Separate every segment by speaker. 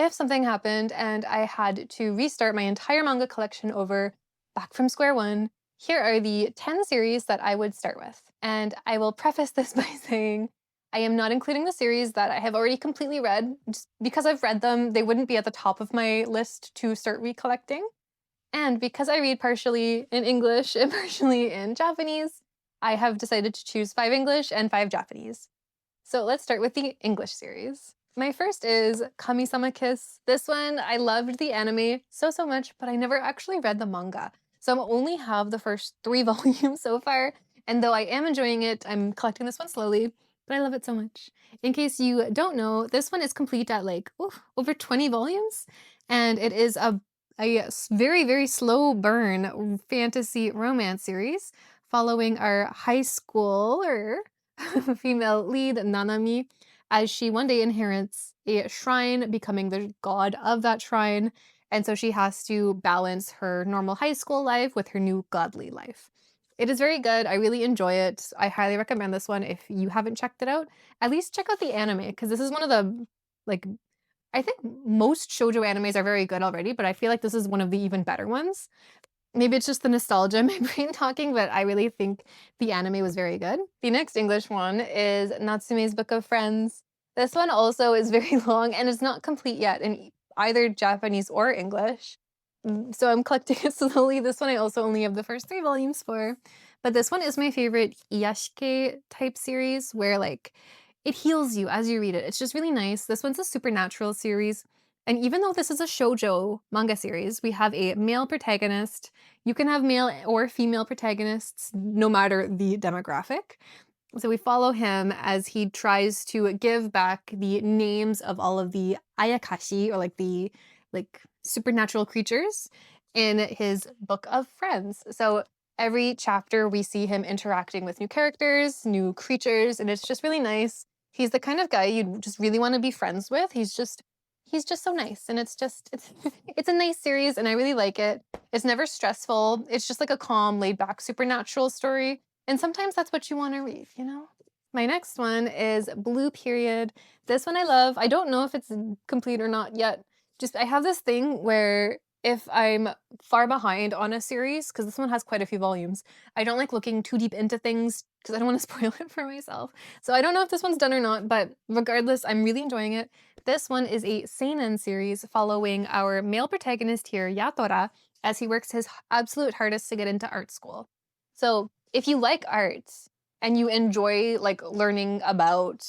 Speaker 1: if something happened and I had to restart my entire manga collection over back from square one, here are the 10 series that I would start with. And I will preface this by saying I am not including the series that I have already completely read. Just because I've read them, they wouldn't be at the top of my list to start recollecting. And because I read partially in English and partially in Japanese, I have decided to choose 5 English and 5 Japanese. So let's start with the English series. My first is Kamisama Kiss. This one, I loved the anime so much, but I never actually read the manga. So I only have the first 3 volumes so far, and though I am enjoying it, I'm collecting this one slowly, but I love it so much. In case you don't know, this one is complete at like over 20 volumes, and it is a very slow burn fantasy romance series following our high schooler female lead, Nanami, as she one day inherits a shrine, becoming the god of that shrine. And so she has to balance her normal high school life with her new godly life. It is very good. I really enjoy it. I highly recommend this one. If you haven't checked it out, at least check out the anime, because this is one of the, like, I think most shoujo animes are very good already, but I feel like this is one of the even better ones. Maybe it's just the nostalgia in my brain talking, but I really think the anime was very good. The next English one is Natsume's Book of Friends. This one also is very long and is not complete yet in either Japanese or English. So I'm collecting it slowly. This one I also only have the first 3 volumes for. But this one is my favorite iyashike type series where like it heals you as you read it. It's just really nice. This one's a supernatural series. And even though this is a shoujo manga series, we have a male protagonist. You can have male or female protagonists, no matter the demographic. So we follow him as he tries to give back the names of all of the ayakashi, or like the supernatural creatures, in his book of friends. So every chapter we see him interacting with new characters, new creatures, and it's just really nice. He's the kind of guy you just really want to be friends with. He's just so nice, and it's it's a nice series, and I really like it. It's never stressful. It's just like a calm, laid back supernatural story, and sometimes that's what you want to read, you know? My next one is Blue Period. This one I love. I don't know if it's complete or not yet. Just I have this thing where if I'm far behind on a series, because this one has quite a few volumes, I don't like looking too deep into things because I don't want to spoil it for myself. So I don't know if this one's done or not, but regardless, I'm really enjoying it. This one is a seinen series following our male protagonist here, Yatora, as he works his absolute hardest to get into art school. So if you like art and you enjoy like learning about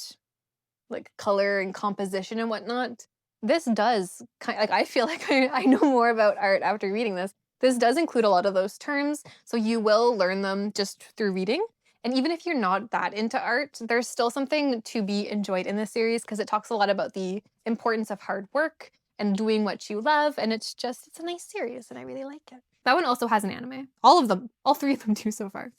Speaker 1: like color and composition and whatnot, this does I feel like I know more about art after reading this. This does include a lot of those terms, so you will learn them just through reading. And even if you're not that into art, there's still something to be enjoyed in this series because it talks a lot about the importance of hard work and doing what you love, and it's a nice series, and I really like it. That one also has an anime. All of them, all 3 of them do so far.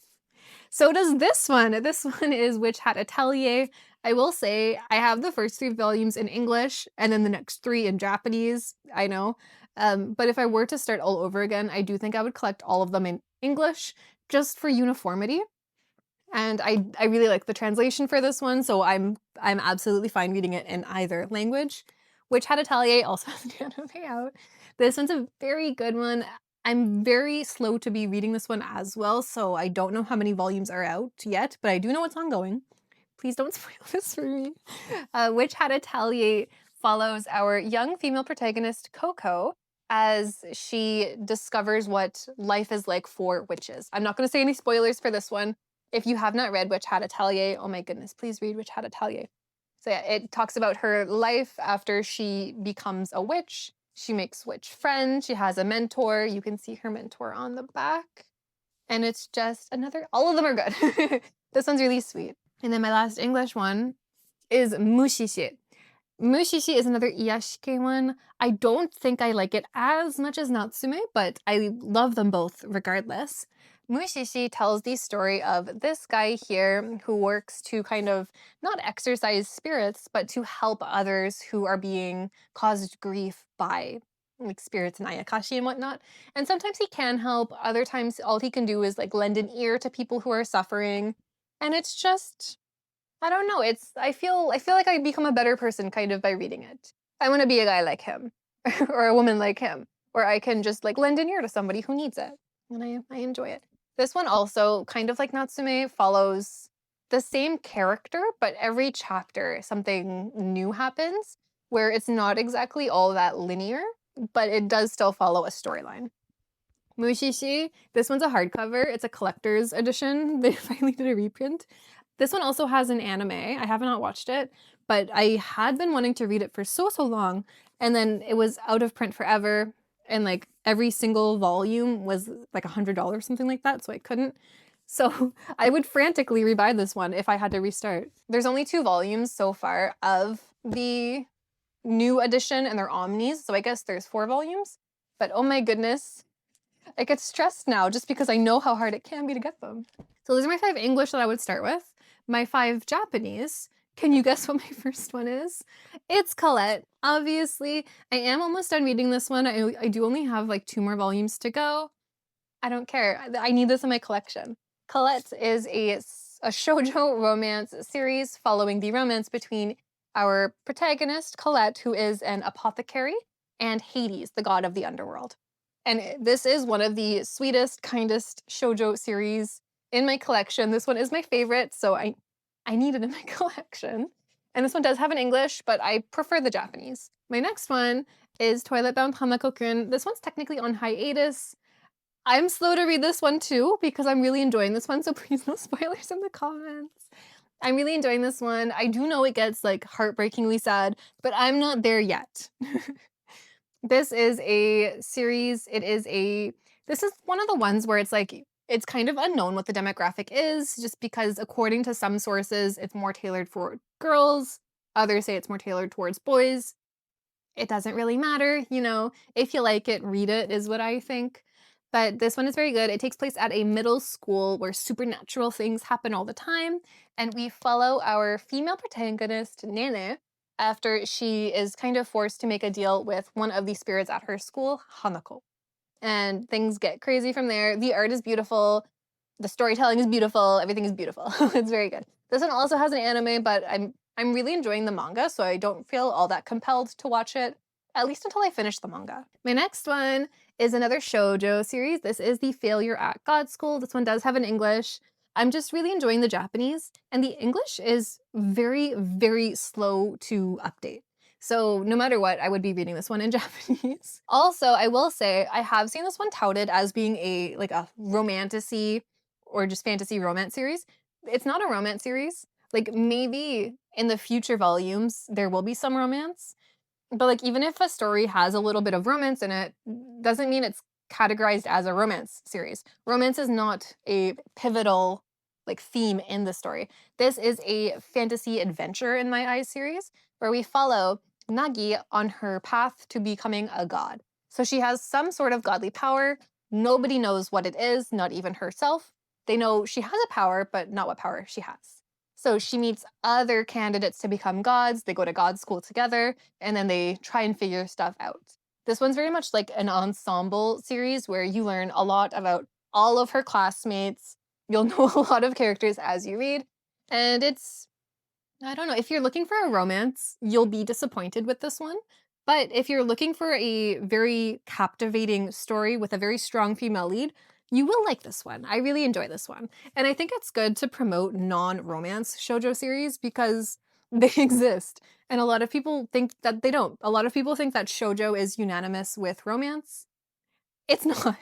Speaker 1: So does this one. This one is Witch Hat Atelier. I will say I have the first 3 volumes in English and then the next 3 in Japanese. I know. But if I were to start all over again, I do think I would collect all of them in English just for uniformity. And I really like the translation for this one, so I'm absolutely fine reading it in either language. Witch Hat Atelier also has an anime out. This one's a very good one. I'm very slow to be reading this one as well, so I don't know how many volumes are out yet, but I do know it's ongoing. Please don't spoil this for me. Witch Hat Atelier follows our young female protagonist, Coco, as she discovers what life is like for witches. I'm not going to say any spoilers for this one. If you have not read Witch Hat Atelier, oh my goodness, please read Witch Hat Atelier. So yeah, it talks about her life after she becomes a witch. She makes witch friends. She has a mentor. You can see her mentor on the back. And it's just all of them are good. This one's really sweet. And then my last English one is Mushishi. Mushishi is another iyashike one. I don't think I like it as much as Natsume, but I love them both regardless. Mushishi tells the story of this guy here who works to kind of not exorcise spirits, but to help others who are being caused grief by like spirits and ayakashi and whatnot. And sometimes he can help, other times all he can do is like lend an ear to people who are suffering. And it's just, I don't know, I feel like I become a better person kind of by reading it. I want to be a guy like him or a woman like him, or I can just like lend an ear to somebody who needs it. And I enjoy it. This one also, kind of like Natsume, follows the same character, but every chapter something new happens where it's not exactly all that linear, but it does still follow a storyline. Mushishi, this one's a hardcover. It's a collector's edition. They finally did a reprint. This one also has an anime. I have not watched it, but I had been wanting to read it for so long, and then it was out of print forever, and like every single volume was like $100, something like that, so I couldn't. So I would frantically rebuy this one if I had to restart. There's only 2 volumes so far of the new edition, and they're omnis, so I guess there's 4 volumes. But oh my goodness, I get stressed now just because I know how hard it can be to get them. So those are my 5 English that I would start with. My 5 Japanese. Can you guess what my first one is? It's Colette. Obviously, I am almost done reading this one. I do only have like 2 more volumes to go. I don't care. I need this in my collection. Colette is a shoujo romance series following the romance between our protagonist, Colette, who is an apothecary, and Hades, the god of the underworld. And this is one of the sweetest, kindest shoujo series in my collection. This one is my favorite, so I need it in my collection. And this one does have an English, but I prefer the Japanese. My next one is Toilet Bound Hanako-kun. This one's technically on hiatus. I'm slow to read this one too because I'm really enjoying this one, so please no spoilers in the comments. I'm really enjoying this one. I do know it gets like heartbreakingly sad, but I'm not there yet. This is a series. This is one of the ones where it's like, it's kind of unknown what the demographic is, just because according to some sources, it's more tailored for girls. Others say it's more tailored towards boys. It doesn't really matter, you know, if you like it, read it, is what I think. But this one is very good. It takes place at a middle school where supernatural things happen all the time. And we follow our female protagonist, Nene, after she is kind of forced to make a deal with one of the spirits at her school, Hanako. And things get crazy from there. The art is beautiful. The storytelling is beautiful. Everything is beautiful. It's very good. This one also has an anime, but I'm really enjoying the manga, so I don't feel all that compelled to watch it, at least until I finish the manga. My next one is another shoujo series. This is The Failure at God School. This one does have an English. I'm just really enjoying the Japanese, and the English is very, very slow to update. So no matter what, I would be reading this one in Japanese. Also, I will say, I have seen this one touted as being a romantasy or just fantasy romance series. It's not a romance series. Like maybe in the future volumes, there will be some romance, but like even if a story has a little bit of romance in it, doesn't mean it's categorized as a romance series. Romance is not a pivotal like theme in the story. This is a fantasy adventure in my eyes series where we follow Nagi on her path to becoming a god. So she has some sort of godly power. Nobody knows what it is, not even herself. They know she has a power, but not what power she has. So she meets other candidates to become gods. They go to god school together, and then they try and figure stuff out. This one's very much like an ensemble series where you learn a lot about all of her classmates. You'll know a lot of characters as you read. And it's, I don't know, if you're looking for a romance, you'll be disappointed with this one. But if you're looking for a very captivating story with a very strong female lead, you will like this one. I really enjoy this one. And I think it's good to promote non-romance shoujo series because they exist. And a lot of people think that they don't. A lot of people think that shoujo is unanimous with romance. It's not.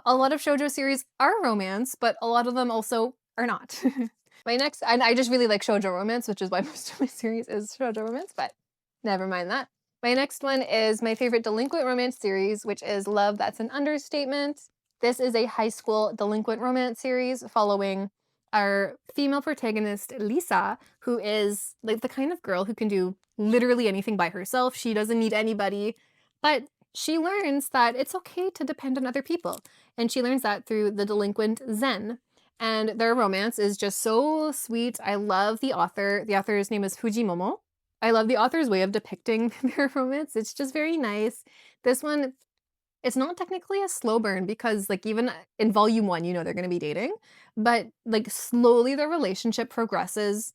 Speaker 1: A lot of shoujo series are romance, but a lot of them also are not. My next, and I just really like shoujo romance, which is why most of my series is shoujo romance, but never mind that. My next one is my favorite delinquent romance series, which is Love That's an Understatement. This is a high school delinquent romance series following our female protagonist, Lisa, who is like the kind of girl who can do literally anything by herself. She doesn't need anybody, but she learns that it's okay to depend on other people. And she learns that through the delinquent Zen. And their romance is just so sweet. I love the author. The author's name is Fujimomo. I love the author's way of depicting their romance. It's just very nice. This one, it's not technically a slow burn because like even in volume 1, you know they're going to be dating, but like slowly the relationship progresses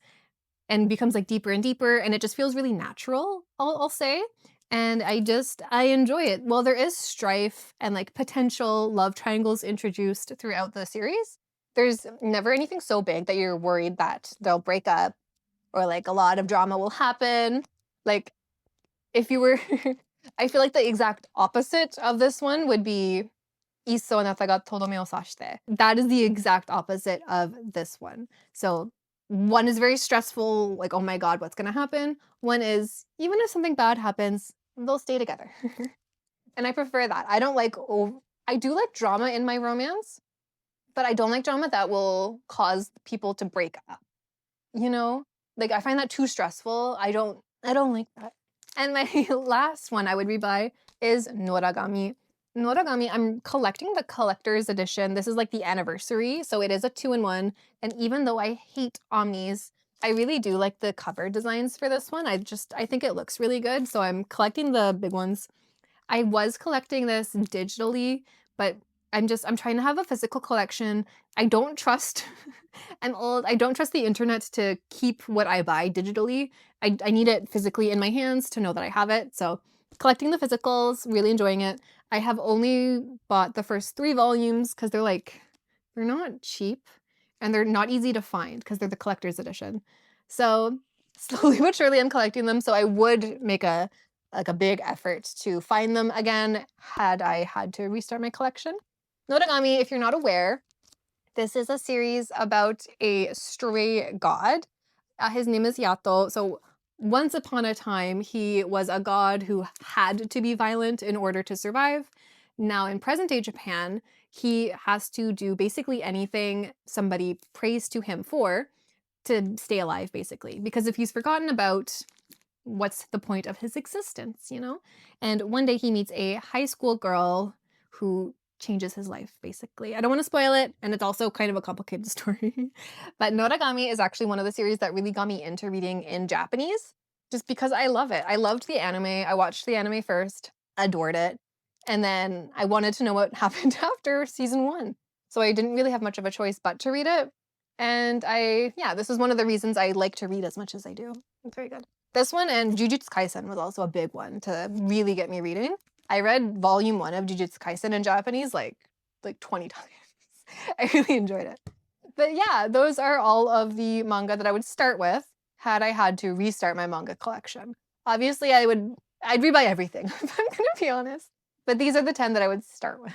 Speaker 1: and becomes like deeper and deeper, and it just feels really natural, I'll say. And I enjoy it. While there is strife and like potential love triangles introduced throughout the series, there's never anything so big that you're worried that they'll break up or like a lot of drama will happen. Like if you were I feel like the exact opposite of this one would be Isso anata ga todome o sashite. That is the exact opposite of this one. So one is very stressful, like, oh my god, what's gonna happen? One is, even if something bad happens, they'll stay together. And I prefer that. I don't like, I do like drama in my romance, but I don't like drama that will cause people to break up. You know? Like, I find that too stressful. I don't like that. And my last one I would rebuy is Noragami. Noragami, I'm collecting the collector's edition. This is like the anniversary, so it is a 2-in-1. And even though I hate omnis, I really do like the cover designs for this one. I think it looks really good, so I'm collecting the big ones. I was collecting this digitally, but I'm trying to have a physical collection. I don't trust I'm old. I don't trust the internet to keep what I buy digitally. I need it physically in my hands to know that I have it. So collecting the physicals, really enjoying it. I have only bought the first 3 volumes because they're not cheap and they're not easy to find because they're the collector's edition. So slowly but surely I'm collecting them. So I would make a big effort to find them again had I had to restart my collection. Noragami, if you're not aware, this is a series about a stray god. His name is Yato. So once upon a time, he was a god who had to be violent in order to survive. Now in present day Japan, he has to do basically anything somebody prays to him for to stay alive, basically. Because if he's forgotten about, what's the point of his existence, you know? And one day he meets a high school girl who changes his life, basically. I don't want to spoil it, and it's also kind of a complicated story. But Noragami is actually one of the series that really got me into reading in Japanese, just because I love it. I loved the anime. I watched the anime first, adored it, and then I wanted to know what happened after season 1. So I didn't really have much of a choice but to read it. And this is one of the reasons I like to read as much as I do. It's very good. This one and Jujutsu Kaisen was also a big one to really get me reading. I read volume 1 of Jujutsu Kaisen in Japanese like 20 times. I really enjoyed it. But yeah, those are all of the manga that I would start with had I had to restart my manga collection. Obviously, I'd rebuy everything, if I'm gonna be honest. But these are the 10 that I would start with.